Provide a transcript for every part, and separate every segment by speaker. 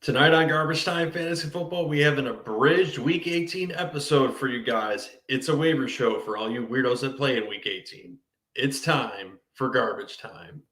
Speaker 1: Tonight on Garbage Time Fantasy Football, we have an abridged Week 18 episode for you guys. It's a waiver show for all you weirdos that play in Week 18. It's time for Garbage Time.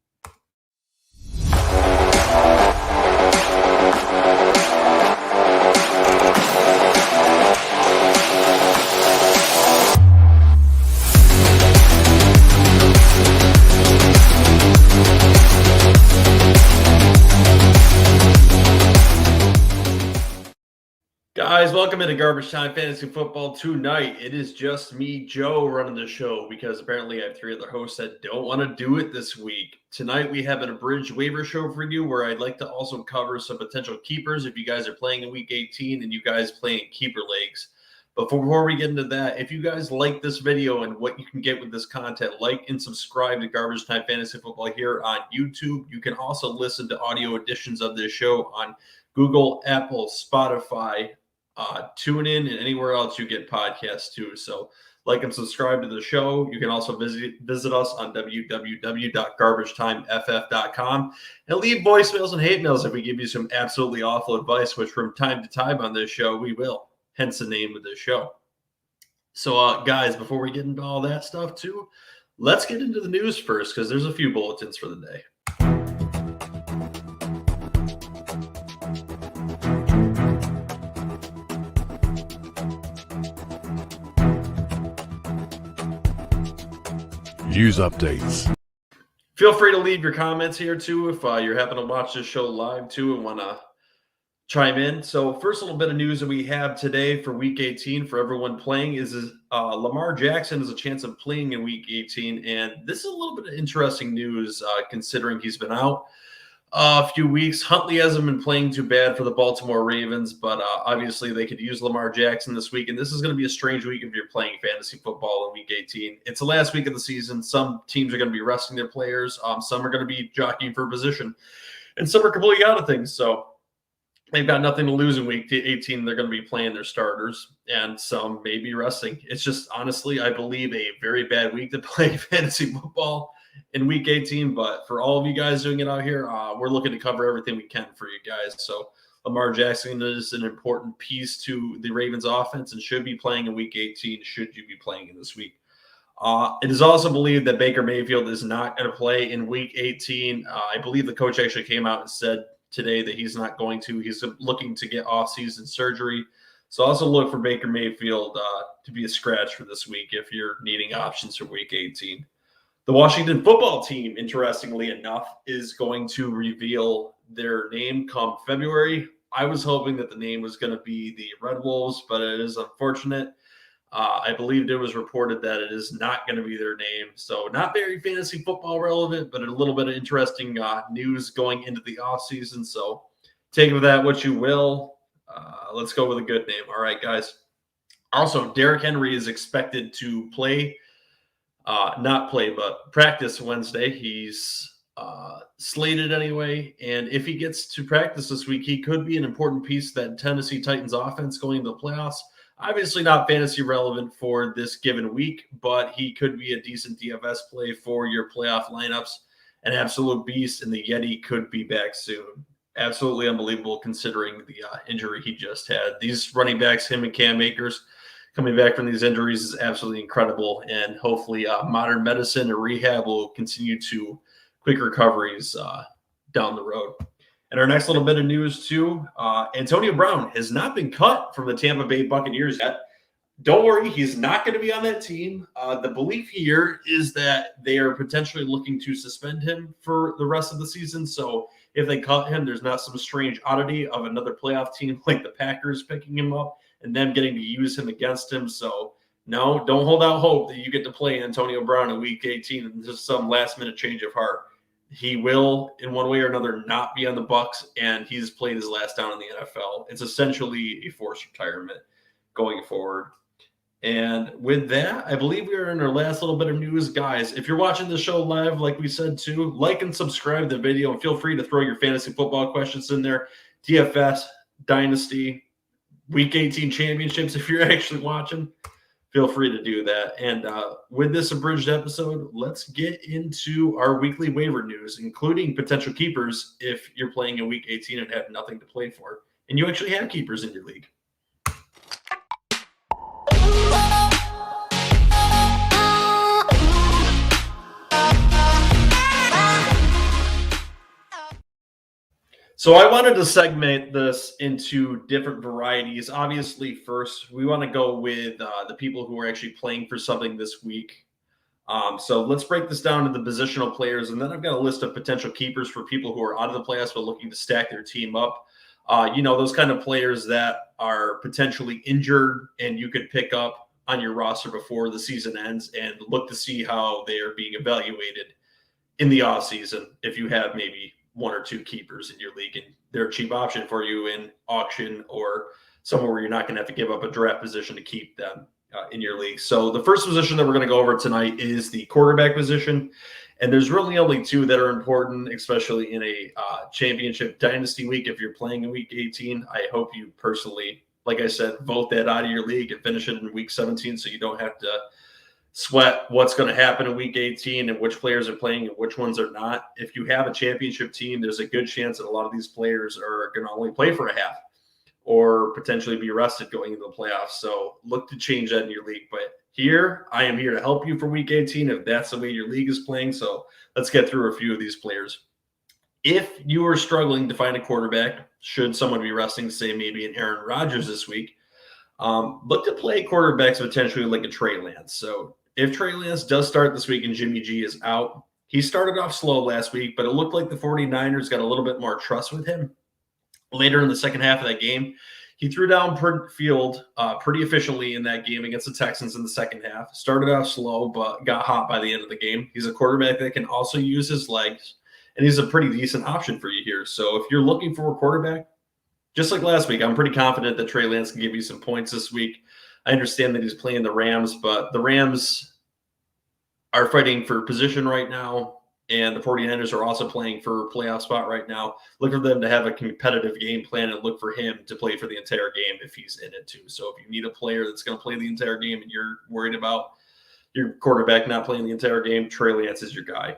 Speaker 1: Guys, welcome into Garbage Time Fantasy Football. Tonight, it is just me, Joe, running the show because apparently I have three other hosts that don't want to do it this week. Tonight, we have an abridged waiver show for you where I'd like to also cover some potential keepers if you guys are playing in Week 18 and you guys playing keeper leagues. But before we get into that, if you guys like this video and what you can get with this content, like and subscribe to Garbage Time Fantasy Football here on YouTube. You can also listen to audio editions of this show on Google, Apple, Spotify, Tunein, and anywhere else you get podcasts too. So like and subscribe to the show. You can also visit us on www.garbagetimeff.com and leave voicemails and hate mails if we give you some absolutely awful advice, which from time to time on this show we will, hence the name of this show. So guys, before we get into all that stuff too, let's get into the news first because there's a few bulletins for the day.
Speaker 2: News updates.
Speaker 1: Feel free to leave your comments here too if you're happen to watch this show live too and want to chime in. So first little bit of news that we have today for Week 18 for everyone playing is Lamar Jackson has a chance of playing in Week 18, and this is a little bit of interesting news considering he's been out a few weeks. Huntley hasn't been playing too bad for the Baltimore Ravens, but obviously they could use Lamar Jackson this week, and this is going to be a strange week if you're playing fantasy football in Week 18. It's the last week of the season. Some teams are going to be resting their players. Some are going to be jockeying for position, and some are completely out of things. So they've got nothing to lose in Week 18. They're going to be playing their starters, and some may be resting. It's just, honestly, I believe a very bad week to play fantasy football in Week 18, but for all of you guys doing it out here, we're looking to cover everything we can for you guys. So Lamar Jackson is an important piece to the Ravens offense and should be playing in Week 18 should you be playing in this week. It is also believed that Baker Mayfield is not going to play in Week 18. I believe the coach actually came out and said today that he's not going to. He's looking to get off-season surgery. So also look for Baker Mayfield to be a scratch for this week if you're needing options for Week 18. The Washington football team, interestingly enough, is going to reveal their name come February. I was hoping that the name was going to be the Red Wolves, but it is unfortunate. I believe it was reported that it is not going to be their name. So not very fantasy football relevant, but a little bit of interesting news going into the offseason. So take with that what you will. Let's go with a good name. All right, guys. Also, Derrick Henry is expected to practice Wednesday. He's slated anyway, and if he gets to practice this week, he could be an important piece of that Tennessee Titans offense going into the playoffs. Obviously not fantasy relevant for this given week, but he could be a decent DFS play for your playoff lineups. An absolute beast, and the Yeti could be back soon. Absolutely unbelievable considering the injury he just had. These running backs, him and Cam Akers, coming back from these injuries is absolutely incredible, and hopefully modern medicine and rehab will continue to quick recoveries down the road. And our next little bit of news, too, Antonio Brown has not been cut from the Tampa Bay Buccaneers yet. Don't worry, he's not going to be on that team. The belief here is that they are potentially looking to suspend him for the rest of the season. So if they cut him, there's not some strange oddity of another playoff team like the Packers picking him up and them getting to use him against him. So, no, don't hold out hope that you get to play Antonio Brown in Week 18 and just some last-minute change of heart. He will, in one way or another, not be on the Bucs, and he's played his last down in the NFL. It's essentially a forced retirement going forward. And with that, I believe we are in our last little bit of news. Guys, if you're watching the show live, like we said too, like and subscribe to the video, and feel free to throw your fantasy football questions in there. DFS, Dynasty, Week 18 championships, if you're actually watching. feel free to do that. And with this abridged episode, let's get into our weekly waiver news, including potential keepers if you're playing in Week 18 and have nothing to play for, and you actually have keepers in your league. So I wanted to segment this into different varieties. Obviously, first, we want to go with the people who are actually playing for something this week. So let's break this down to the positional players, and then I've got a list of potential keepers for people who are out of the playoffs but looking to stack their team up. Those kind of players that are potentially injured and you could pick up on your roster before the season ends and look to see how they are being evaluated in the offseason if you have maybe one or two keepers in your league and they're a cheap option for you in auction or somewhere where you're not going to have to give up a draft position to keep them in your league. So the first position that we're going to go over tonight is the quarterback position. And there's really only two that are important, especially in a championship dynasty week. If you're playing in Week 18, I hope you personally, like I said, vote that out of your league and finish it in Week 17 so you don't have to sweat what's going to happen in Week 18 and which players are playing and which ones are not. If you have a championship team, there's a good chance that a lot of these players are going to only play for a half or potentially be rested going into the playoffs. So look to change that in your league. But I am here to help you for Week 18 if that's the way your league is playing. So let's get through a few of these players. If you are struggling to find a quarterback, should someone be resting, say maybe an Aaron Rodgers this week, look to play quarterbacks potentially like a Trey Lance. So if Trey Lance does start this week and Jimmy G is out, he started off slow last week, but it looked like the 49ers got a little bit more trust with him. Later in the second half of that game, he threw down field pretty efficiently in that game against the Texans in the second half. Started off slow, but got hot by the end of the game. He's a quarterback that can also use his legs, and he's a pretty decent option for you here. So if you're looking for a quarterback, just like last week, I'm pretty confident that Trey Lance can give you some points this week. I understand that he's playing the Rams, but the Rams are fighting for position right now, and the 49ers are also playing for a playoff spot right now. Look for them to have a competitive game plan and look for him to play for the entire game if he's in it too. So if you need a player that's going to play the entire game and you're worried about your quarterback not playing the entire game, Trey Lance is your guy.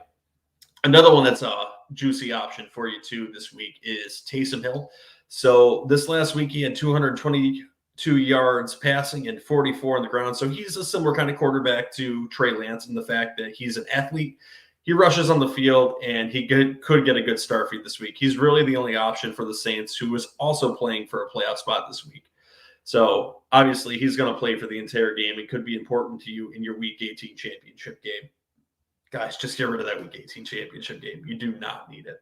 Speaker 1: Another one that's a juicy option for you too this week is Taysom Hill. So this last week, he had 222 yards passing and 44 on the ground. So he's a similar kind of quarterback to Trey Lance in the fact that he's an athlete. He rushes on the field, and he could get a good start for you this week. He's really the only option for the Saints, who is also playing for a playoff spot this week. So obviously he's going to play for the entire game and could be important to you in your Week 18 championship game. Guys, just get rid of that Week 18 championship game. You do not need it.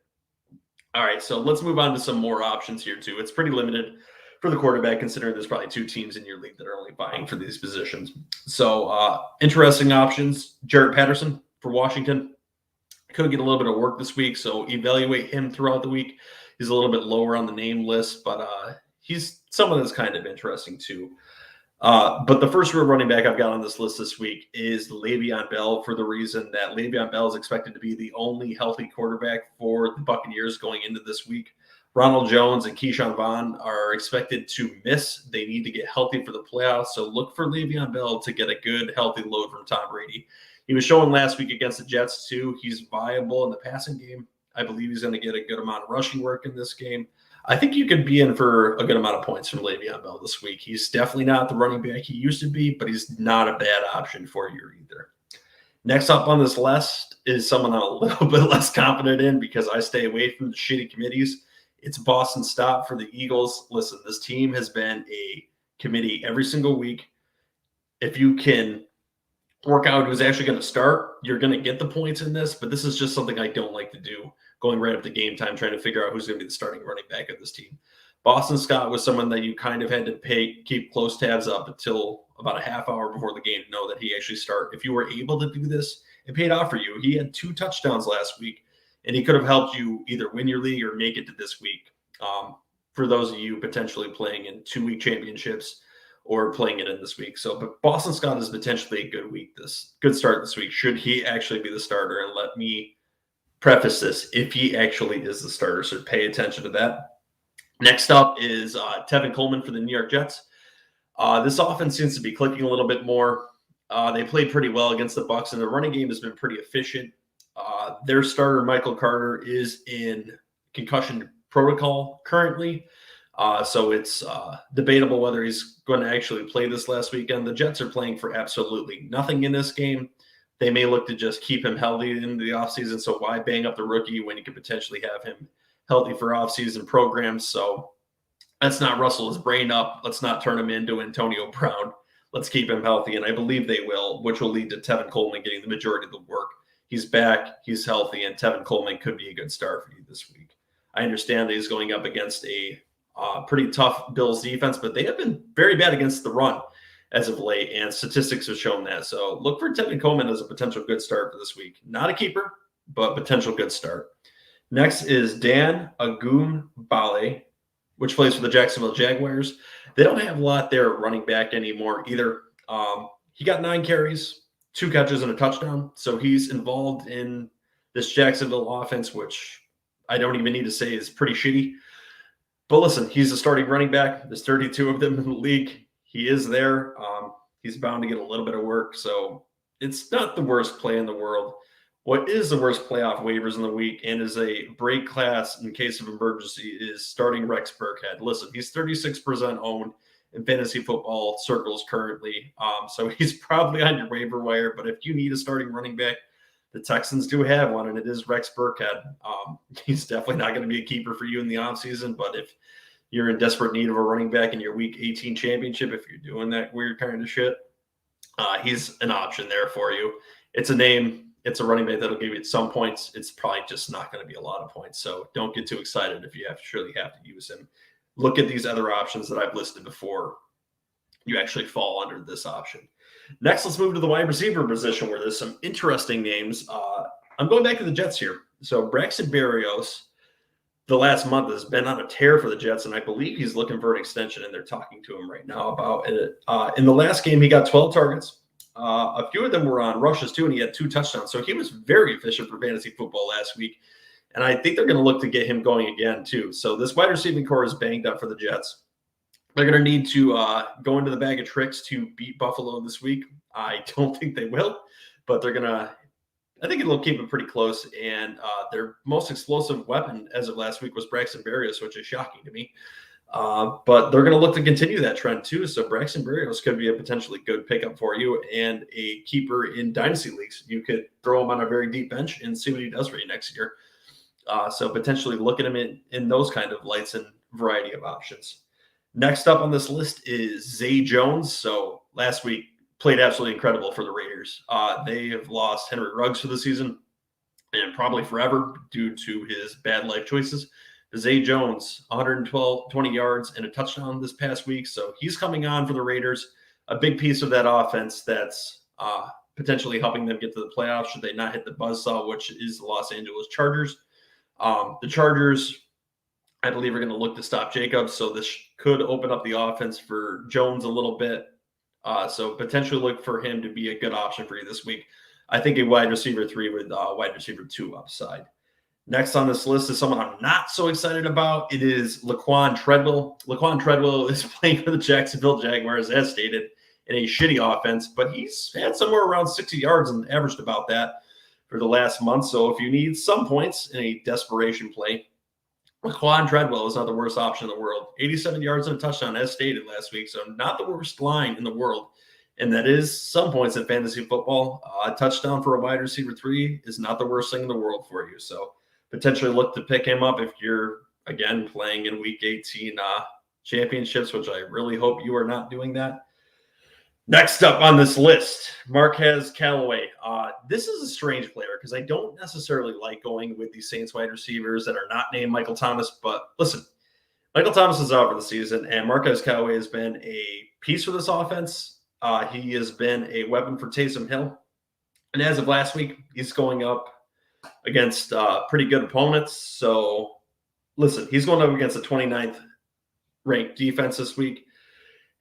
Speaker 1: All right, so let's move on to some more options here, too. It's pretty limited for the quarterback, considering there's probably two teams in your league that are only vying for these positions. So interesting options. Jarrett Patterson for Washington could get a little bit of work this week, so evaluate him throughout the week. He's a little bit lower on the name list, but he's someone that's kind of interesting, too. But the first real running back I've got on this list this week is Leveon Bell, for the reason that Leveon Bell is expected to be the only healthy quarterback for the Buccaneers going into this week. Ronald Jones and Keyshawn Vaughn are expected to miss. They need to get healthy for the playoffs, so look for Leveon Bell to get a good, healthy load from Tom Brady. He was showing last week against the Jets, too. He's viable in the passing game. I believe he's going to get a good amount of rushing work in this game. I think you could be in for a good amount of points from Le'Veon Bell this week. He's definitely not the running back he used to be, but he's not a bad option for you either. Next up on this list is someone I'm a little bit less confident in because I stay away from the shitty committees. It's Boston Scott for the Eagles. Listen, this team has been a committee every single week. If you can work out who's actually going to start, you're going to get the points in this, but this is just something I don't like to do, going right up to game time, trying to figure out who's going to be the starting running back of this team. Boston Scott was someone that you kind of had to keep close tabs up until about a half hour before the game to know that he actually started. If you were able to do this, it paid off for you. He had 2 touchdowns last week, and he could have helped you either win your league or make it to this week. For those of you potentially playing in 2-week championships or playing it in this week. So, but Boston Scott is potentially a good start this week, should he actually be the starter. And let me preface this, if he actually is the starter, so pay attention to that. Next up is Tevin Coleman for the New York Jets. This offense seems to be clicking a little bit more. They played pretty well against the Bucs, and the running game has been pretty efficient. Their starter, Michael Carter, is in concussion protocol currently. So it's debatable whether he's going to actually play this last weekend. The Jets are playing for absolutely nothing in this game. They may look to just keep him healthy in the offseason. So why bang up the rookie when you could potentially have him healthy for offseason programs? So let's not rustle his brain up. Let's not turn him into Antonio Brown. Let's keep him healthy. And I believe they will, which will lead to Tevin Coleman getting the majority of the work. He's back, he's healthy, and Tevin Coleman could be a good start for you this week. I understand that he's going up against a pretty tough Bills defense, but they have been very bad against the run as of late, and statistics have shown that. So look for Tevin Coleman as a potential good start for this week. Not a keeper, but potential good start. Next is Dan Agumbale, which plays for the Jacksonville Jaguars. They don't have a lot there running back anymore either. He got 9 carries, 2 catches, and a touchdown. So he's involved in this Jacksonville offense, which I don't even need to say is pretty shitty. But listen, he's a starting running back. There's 32 of them in the league. He is there. He's bound to get a little bit of work. So it's not the worst play in the world. What is the worst playoff waivers in the week and is a break class in case of emergency is starting Rex Burkhead. Listen, he's 36% owned in fantasy football circles currently. So he's probably on your waiver wire. But if you need a starting running back, the Texans do have one, and it is Rex Burkhead. He's definitely not going to be a keeper for you in the offseason, but if you're in desperate need of a running back in your Week 18 championship, if you're doing that weird kind of shit, he's an option there for you. It's a name. It's a running back that'll give you some points. It's probably just not going to be a lot of points, so don't get too excited if you surely have to use him. Look at these other options that I've listed before you actually fall under this option. Next, let's move to the wide receiver position where there's some interesting names. I'm going back to the Jets here. So Braxton Berrios, the last month, has been on a tear for the Jets, and I believe he's looking for an extension, and they're talking to him right now about it. In the last game, he got 12 targets. A few of them were on rushes, too, and he had 2 touchdowns. So he was very efficient for fantasy football last week, and I think they're going to look to get him going again, too. So this wide receiving core is banged up for the Jets. They're going to need to go into the bag of tricks to beat Buffalo this week. I don't think they will, but they're going to – I think it'll keep it pretty close. And their most explosive weapon as of last week was Braxton Berrios, which is shocking to me. But they're going to look to continue that trend too. So Braxton Berrios could be a potentially good pickup for you and a keeper in dynasty leagues. You could throw him on a very deep bench and see what he does for you next year. So potentially look at him in those kind of lights and variety of options. Next up on this list is Zay Jones. So last week played absolutely incredible for the Raiders. They have lost Henry Ruggs for the season and probably forever due to his bad life choices. Zay Jones, 20 yards and a touchdown this past week. So he's coming on for the Raiders, a big piece of that offense that's potentially helping them get to the playoffs should they not hit the buzzsaw, which is the Los Angeles Chargers. The Chargers, I believe, are going to look to stop Jacobs. So this could open up the offense for Jones a little bit. So potentially look for him to be a good option for you this week. I think a wide receiver 3 with wide receiver 2 upside. Next on this list is someone I'm not so excited about. It is Laquan Treadwell. Laquan Treadwell is playing for the Jacksonville Jaguars, as stated, in a shitty offense, but he's had somewhere around 60 yards and averaged about that for the last month. So if you need some points in a desperation play, Laquan Treadwell is not the worst option in the world. 87 yards and a touchdown, as stated last week. So not the worst line in the world. And that is some points in fantasy football. A touchdown for a wide receiver 3 is not the worst thing in the world for you. So potentially look to pick him up if you're, again, playing in Week 18 championships, which I really hope you are not doing that. Next up on this list, Marquez Callaway. This is a strange player because I don't necessarily like going with these Saints wide receivers that are not named Michael Thomas. But listen, Michael Thomas is out for the season, and Marquez Callaway has been a piece for this offense. He has been a weapon for Taysom Hill. And as of last week, he's going up against pretty good opponents. So listen, he's going up against the 29th ranked defense this week.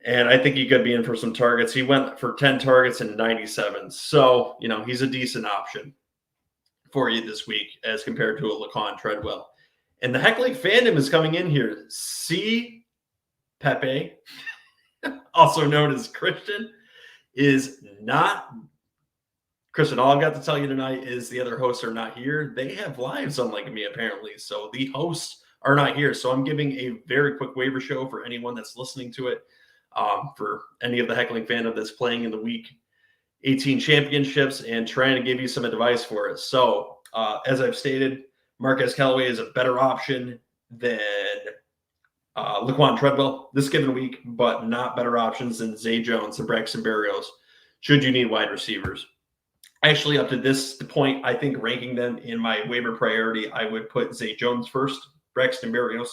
Speaker 1: And I think he could be in for some targets. He went for 10 targets and 97. So, he's a decent option for you this week as compared to a Laquan Treadwell. And the Heckling Fandom is coming in here. C. Pepe. also known as Christian, is not. Christian, all I've got to tell you tonight is the other hosts are not here. They have lives, unlike me, apparently. So the hosts are not here. So I'm giving a very quick waiver show for anyone that's listening to it. For any of the Heckling Fandom that's playing in the Week 18 championships and trying to give you some advice for it. So, as I've stated, Marquez Callaway is a better option than Laquan Treadwell this given week, but not better options than Zay Jones and Braxton Berrios, should you need wide receivers. Actually, up to this point, I think ranking them in my waiver priority, I would put Zay Jones first, Braxton Berrios,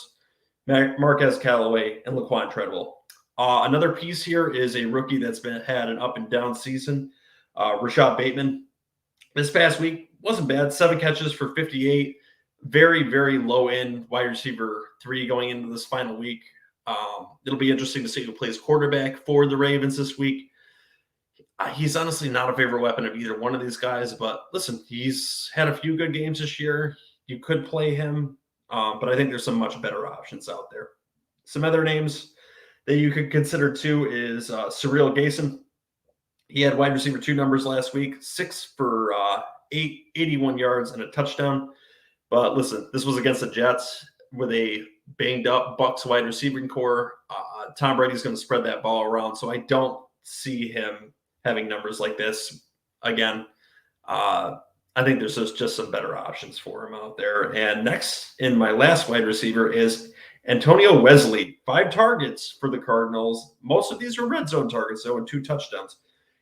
Speaker 1: Marquez Callaway, and Laquan Treadwell. Another piece here is a rookie that's had an up and down season, Rashad Bateman. This past week wasn't bad, 7 catches for 58. Very, very low end wide receiver 3 going into this final week. It'll be interesting to see who plays quarterback for the Ravens this week. He's honestly not a favorite weapon of either one of these guys, but listen, he's had a few good games this year. You could play him, but I think there's some much better options out there. Some other names that you could consider too is Cyril Gayson. He had wide receiver 2 numbers last week, 6 for 81 yards and a touchdown. But listen, this was against the Jets with a banged up Bucs wide receiving core. Tom Brady's going to spread that ball around, so I don't see him having numbers like this again. I think there's just some better options for him out there. And next in my last wide receiver is Antonio Wesley. 5 targets for the Cardinals. Most of these are red zone targets, though, and 2 touchdowns.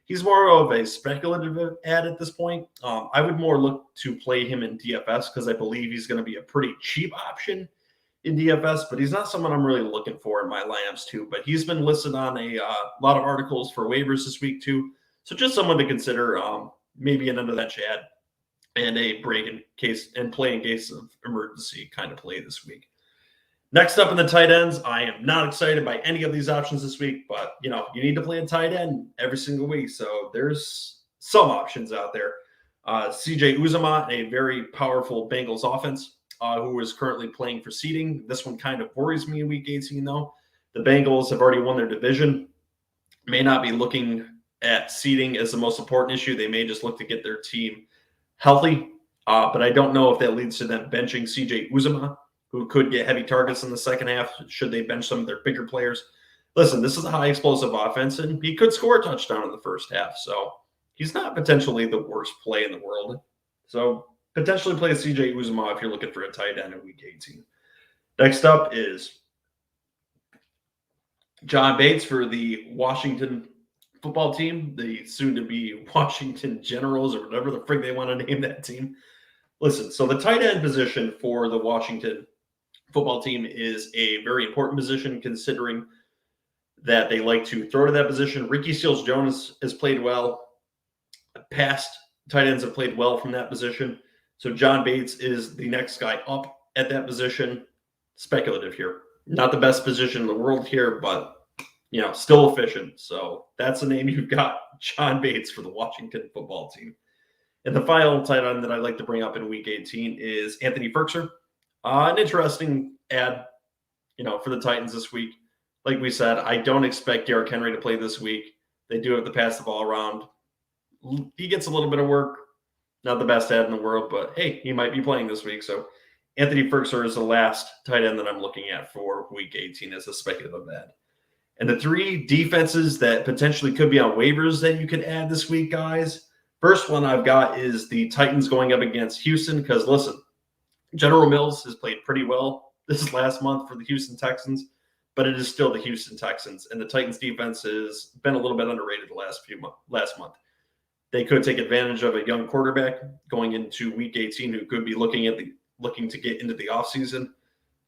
Speaker 1: He's more of a speculative ad at this point. I would more look to play him in DFS because I believe he's going to be a pretty cheap option in DFS, but he's not someone I'm really looking for in my lineups too. But he's been listed on a lot of articles for waivers this week too. So just someone to consider, maybe an under that ad and a break in case and play in case of emergency kind of play this week. Next up in the tight ends, I am not excited by any of these options this week, but you need to play a tight end every single week. So there's some options out there. CJ Uzomah, a very powerful Bengals offense, who is currently playing for seeding. This one kind of worries me in week 18, though. The Bengals have already won their division. May not be looking at seeding as the most important issue. They may just look to get their team healthy. But I don't know if that leads to them benching CJ Uzomah, who could get heavy targets in the second half should they bench some of their bigger players. Listen, this is a high explosive offense, and he could score a touchdown in the first half. So he's not potentially the worst play in the world. So potentially play CJ Uzomah if you're looking for a tight end in week 18. Next up is John Bates for the Washington football team, the soon-to-be Washington Generals or whatever the frig they want to name that team. Listen, so the tight end position for the Washington football team is a very important position considering that they like to throw to that position. Ricky Seals-Jones has played well. Past tight ends have played well from that position. So John Bates is the next guy up at that position. Speculative here. Not the best position in the world here, but, still efficient. So that's the name you've got, John Bates for the Washington football team. And the final tight end that I'd like to bring up in week 18 is Anthony Firkser. An interesting ad, for the Titans this week. Like we said, I don't expect Derrick Henry to play this week. They do have to pass the ball around. He gets a little bit of work. Not the best ad in the world, but hey, he might be playing this week. So Anthony Firkser is the last tight end that I'm looking at for week 18 as a speculative ad. And the 3 defenses that potentially could be on waivers that you could add this week, guys. First one I've got is the Titans going up against Houston because, listen, General Mills has played pretty well this last month for the Houston Texans, but it is still the Houston Texans, and the Titans defense has been a little bit underrated last month. They could take advantage of a young quarterback going into week 18 who could be looking to get into the offseason.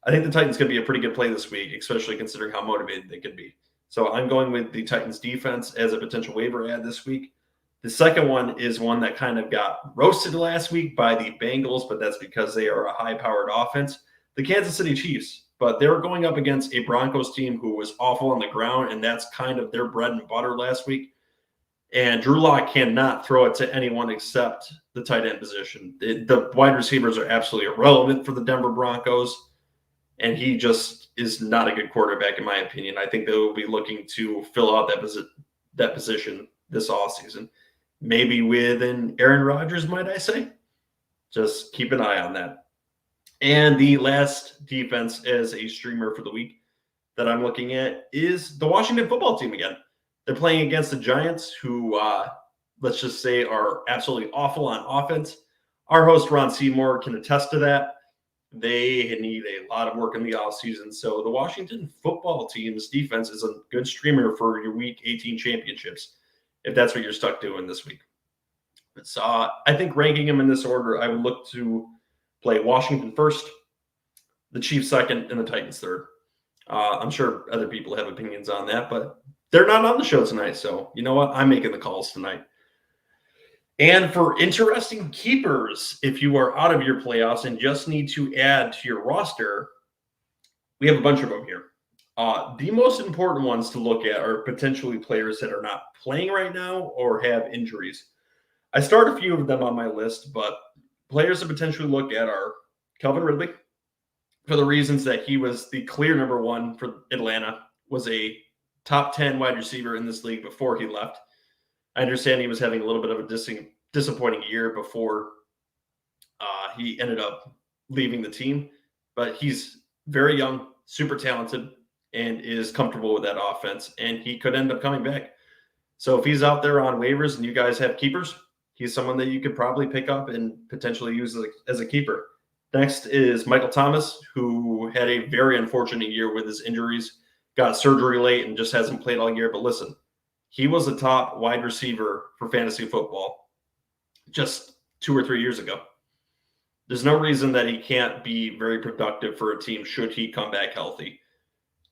Speaker 1: I think the Titans could be a pretty good play this week, especially considering how motivated they could be. So I'm going with the Titans defense as a potential waiver ad this week. The second one is one that kind of got roasted last week by the Bengals, but that's because they are a high-powered offense. The Kansas City Chiefs, but they were going up against a Broncos team who was awful on the ground, and that's kind of their bread and butter last week. And Drew Lock cannot throw it to anyone except the tight end position. The wide receivers are absolutely irrelevant for the Denver Broncos. And he just is not a good quarterback, in my opinion. I think they will be looking to fill out that position this offseason. Maybe with an Aaron Rodgers, might I say? Just keep an eye on that. And the last defense as a streamer for the week that I'm looking at is the Washington football team again. They're playing against the Giants, who, let's just say, are absolutely awful on offense. Our host, Ron Seymour, can attest to that. They need a lot of work in the offseason. So the Washington football team's defense is a good streamer for your Week 18 championships, if that's what you're stuck doing this week. So I think ranking them in this order, I would look to play Washington first, the Chiefs second, and the Titans third. I'm sure other people have opinions on that, but they're not on the show tonight. So you know what? I'm making the calls tonight. And for interesting keepers, if you are out of your playoffs and just need to add to your roster, we have a bunch of them here. The most important ones to look at are potentially players that are not playing right now or have injuries. I start a few of them on my list, but players to potentially look at are Calvin Ridley, for the reasons that he was the clear number one for Atlanta, was a top 10 wide receiver in this league before he left. I understand he was having a little bit of a disappointing year before he ended up leaving the team, but he's very young, super talented, and is comfortable with that offense, and he could end up coming back. So if he's out there on waivers and you guys have keepers, he's someone that you could probably pick up and potentially use as a keeper. Next is Michael Thomas, who had a very unfortunate year with his injuries, got surgery late and just hasn't played all year. But listen, he was a top wide receiver for fantasy football just 2 or 3 years ago. There's no reason that he can't be very productive for a team should he come back healthy.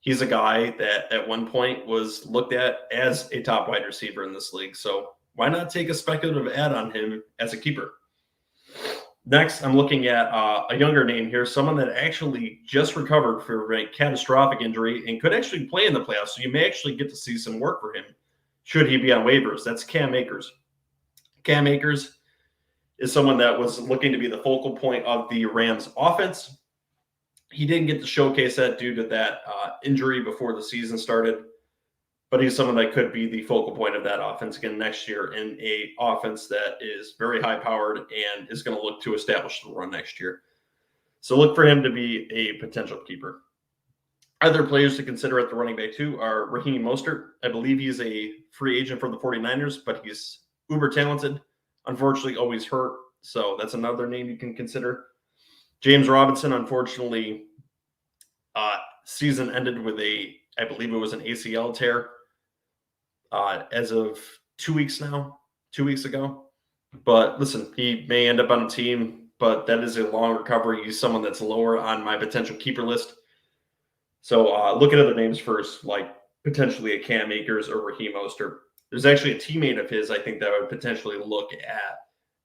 Speaker 1: He's a guy that at one point was looked at as a top wide receiver in this league. So why not take a speculative ad on him as a keeper? Next, I'm looking at a younger name here, someone that actually just recovered from a catastrophic injury and could actually play in the playoffs. So you may actually get to see some work for him should he be on waivers. That's Cam Akers. Cam Akers is someone that was looking to be the focal point of the Rams offense. He didn't get to showcase that due to that injury before the season started, but he's someone that could be the focal point of that offense again next year in a offense that is very high-powered and is going to look to establish the run next year. So look for him to be a potential keeper. Other players to consider at the running back too are Raheem Mostert. I believe he's a free agent for the 49ers, but he's uber talented. Unfortunately, always hurt. So that's another name you can consider. James Robinson, unfortunately, season ended with I believe it was an ACL tear as of 2 weeks ago. But listen, he may end up on a team, but that is a long recovery. He's someone that's lower on my potential keeper list. So look at other names first, like potentially a Cam Akers or Raheem Mostert. There's actually a teammate of his I think that I would potentially look at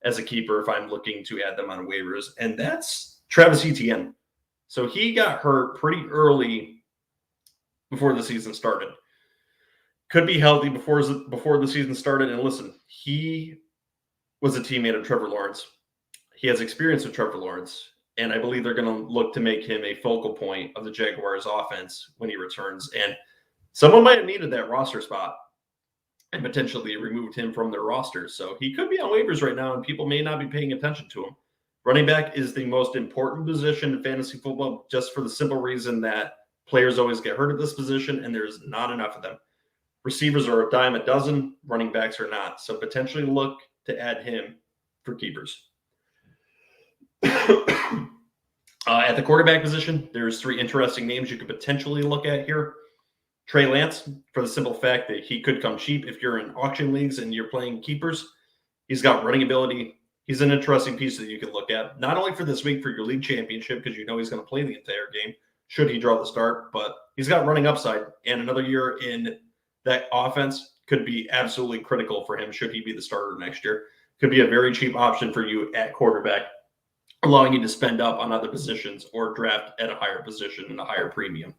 Speaker 1: as a keeper if I'm looking to add them on waivers, and that's Travis Etienne. So he got hurt pretty early before the season started. Could be healthy before the season started. And listen, he was a teammate of Trevor Lawrence. He has experience with Trevor Lawrence, and I believe they're going to look to make him a focal point of the Jaguars offense when he returns. And someone might have needed that roster spot and potentially removed him from their roster. So he could be on waivers right now, and people may not be paying attention to him. Running back is the most important position in fantasy football, just for the simple reason that players always get hurt at this position, and there's not enough of them. Receivers are a dime a dozen, running backs are not. So potentially look to add him for keepers. At the quarterback position, there's 3 interesting names you could potentially look at here. Trey Lance, for the simple fact that he could come cheap if you're in auction leagues and you're playing keepers. He's got running ability. He's an interesting piece that you can look at, not only for this week for your league championship, because you know he's going to play the entire game should he draw the start, but he's got running upside, and another year in that offense could be absolutely critical for him should he be the starter next year. Could be a very cheap option for you at quarterback, allowing you to spend up on other positions or draft at a higher position and a higher premium.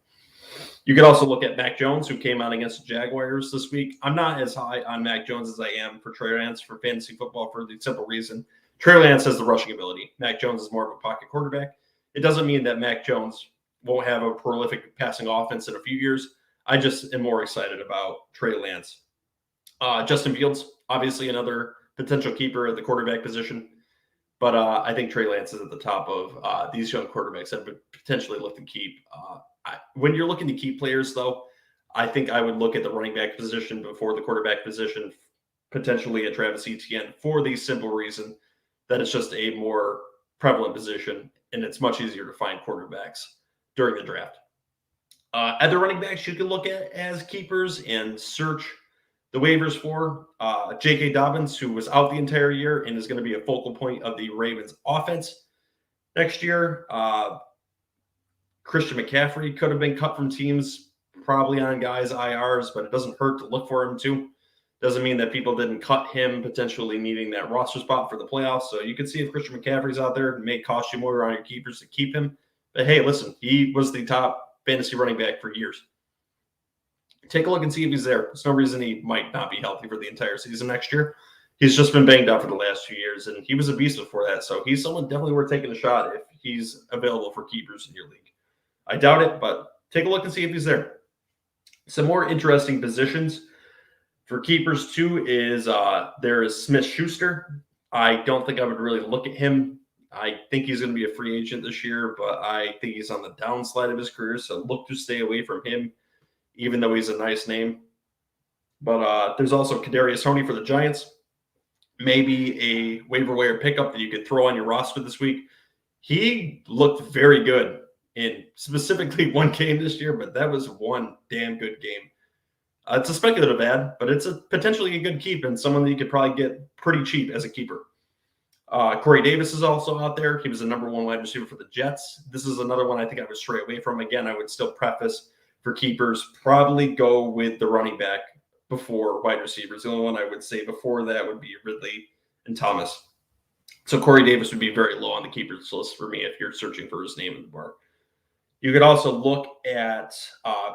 Speaker 1: You could also look at Mac Jones, who came out against the Jaguars this week. I'm not as high on Mac Jones as I am for Trey Lance for fantasy football for the simple reason Trey Lance has the rushing ability. Mac Jones is more of a pocket quarterback. It doesn't mean that Mac Jones won't have a prolific passing offense in a few years. I just am more excited about Trey Lance. Justin Fields, obviously another potential keeper at the quarterback position. But I think Trey Lance is at the top of these young quarterbacks that would potentially look to keep. When you're looking to keep players, though, I think I would look at the running back position before the quarterback position, potentially at Travis Etienne, for the simple reason that it's just a more prevalent position, and it's much easier to find quarterbacks during the draft. Other running backs you can look at as keepers and search the waivers for J.K. Dobbins, who was out the entire year and is going to be a focal point of the Ravens offense next year. Christian McCaffrey could have been cut from teams, probably on guys' IRs, but it doesn't hurt to look for him too. Doesn't mean that people didn't cut him, potentially needing that roster spot for the playoffs. So you can see if Christian McCaffrey's out there, it may cost you more on your keepers to keep him. But hey, listen, he was the top fantasy running back for years. Take a look and see if he's there. There's no reason he might not be healthy for the entire season next year. He's just been banged up for the last 2 years, and he was a beast before that. So he's someone definitely worth taking a shot if he's available for keepers in your league. I doubt it, but take a look and see if he's there. Some more interesting positions for keepers, too, is there is Smith-Schuster. I don't think I would really look at him. I think he's going to be a free agent this year, but I think he's on the downslide of his career, so look to stay away from him, even though he's a nice name. But there's also Kadarius Toney for the Giants. Maybe a waiver wire pickup that you could throw on your roster this week. He looked very good in specifically one game this year, but that was one damn good game. It's a speculative ad, but it's potentially a good keep and someone that you could probably get pretty cheap as a keeper. Corey Davis is also out there. He was the number one wide receiver for the Jets. This is another one I think I would stray away from. Again, I would still preface for keepers, probably go with the running back before wide receivers. The only one I would say before that would be Ridley and Thomas. So Corey Davis would be very low on the keepers list for me if you're searching for his name in the bar. You could also look at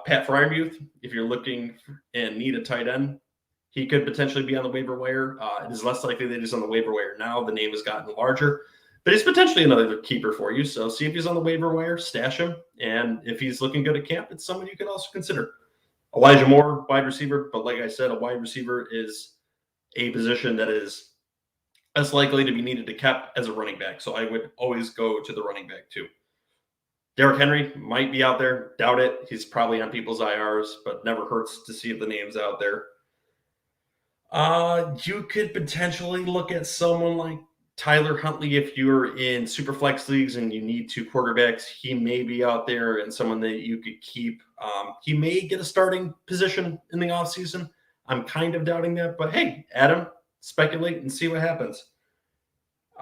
Speaker 1: Pat Freiermuth if you're looking and need a tight end. He could potentially be on the waiver wire. It is less likely that he's on the waiver wire now. The name has gotten larger, but he's potentially another keeper for you. So see if he's on the waiver wire, stash him. And if he's looking good at camp, it's someone you can also consider. Elijah Moore, wide receiver. But like I said, a wide receiver is a position that is less likely to be needed to keep as a running back. So I would always go to the running back too. Derrick Henry might be out there. Doubt it. He's probably on people's IRs, but never hurts to see if the name's out there. You could potentially look at someone like Tyler Huntley if you're in super flex leagues and you need two quarterbacks. He may be out there and someone that you could keep. He may get a starting position in the offseason. I'm kind of doubting that, but hey, Adam, speculate and see what happens.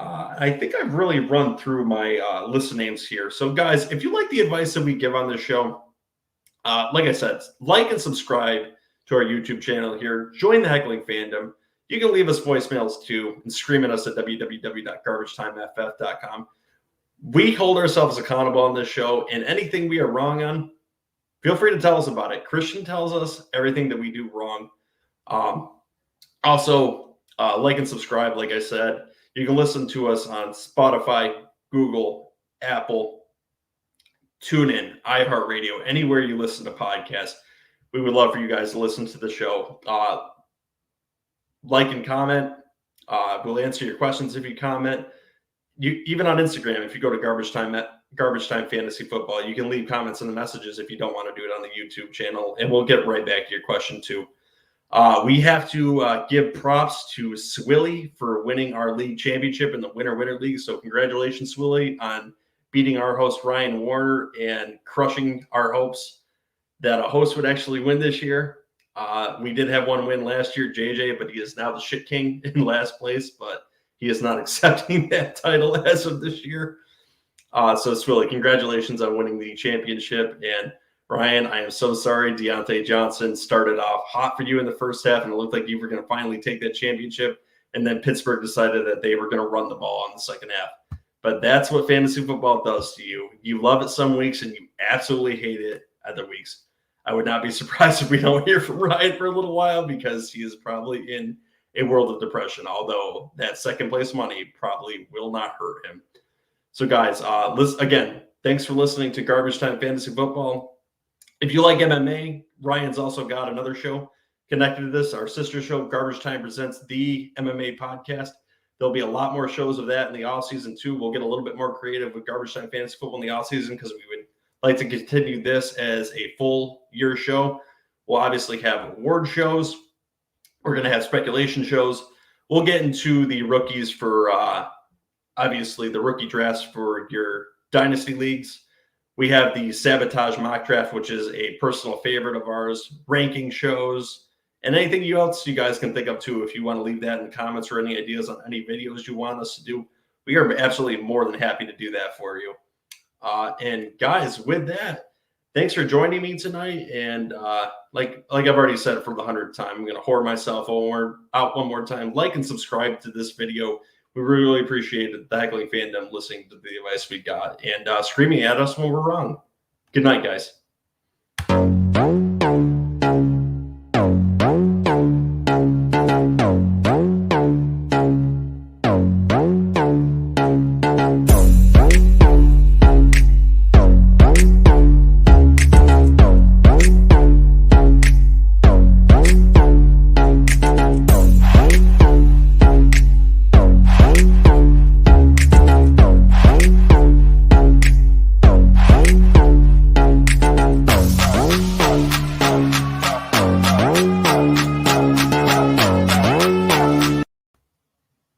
Speaker 1: I think I've really run through my list of names here. So, guys, if you like the advice that we give on this show, like I said, like and subscribe to our YouTube channel here. Join the Heckling Fandom. You can leave us voicemails, too, and scream at us at www.garbagetimeft.com. We hold ourselves accountable on this show, and anything we are wrong on, feel free to tell us about it. Christian tells us everything that we do wrong. Also, like and subscribe, like I said. You can listen to us on Spotify, Google, Apple, Tunein, Iheartradio, anywhere you listen to podcasts. We would love for you guys to listen to the show. Like and comment. We'll answer your questions if you comment. Even on Instagram, if you go to Garbage Time Fantasy Football, you can leave comments in the messages if you don't want to do it on the YouTube channel, and we'll get right back to your question too. We have to give props to Swilly for winning our league championship in the Winner League. So congratulations, Swilly, on beating our host, Ryan Warner, and crushing our hopes that a host would actually win this year. We did have one win last year, JJ, but he is now the shit king in last place, but he is not accepting that title as of this year. So Swilly, congratulations on winning the championship. And Ryan, I am so sorry. Deontay Johnson started off hot for you in the first half, and it looked like you were going to finally take that championship. And then Pittsburgh decided that they were going to run the ball in the second half. But that's what fantasy football does to you. You love it some weeks, and you absolutely hate it other weeks. I would not be surprised if we don't hear from Ryan for a little while because he is probably in a world of depression, although that second place money probably will not hurt him. So, guys, again, Thanks for listening to Garbage Time Fantasy Football. If you like MMA, Ryan's also got another show connected to this, our sister show, Garbage Time Presents the MMA Podcast. There'll be a lot more shows of that in the offseason, too. We'll get a little bit more creative with Garbage Time Fantasy Football in the offseason because we would like to continue this as a full year show. We'll obviously have award shows. We're going to have speculation shows. We'll get into the rookies for, obviously, the rookie drafts for your dynasty leagues. We have the Sabotage Mock Draft, which is a personal favorite of ours, ranking shows, and anything else you guys can think of, too. If you want to leave that in the comments or any ideas on any videos you want us to do, we are absolutely more than happy to do that for you. And guys, with that, thanks for joining me tonight. And like I've already said for the 100th time, I'm going to whore myself out one more time. Like and subscribe to this video. We really appreciate the Heckling Fandom listening to the advice we got and screaming at us when we're wrong. Good night, guys.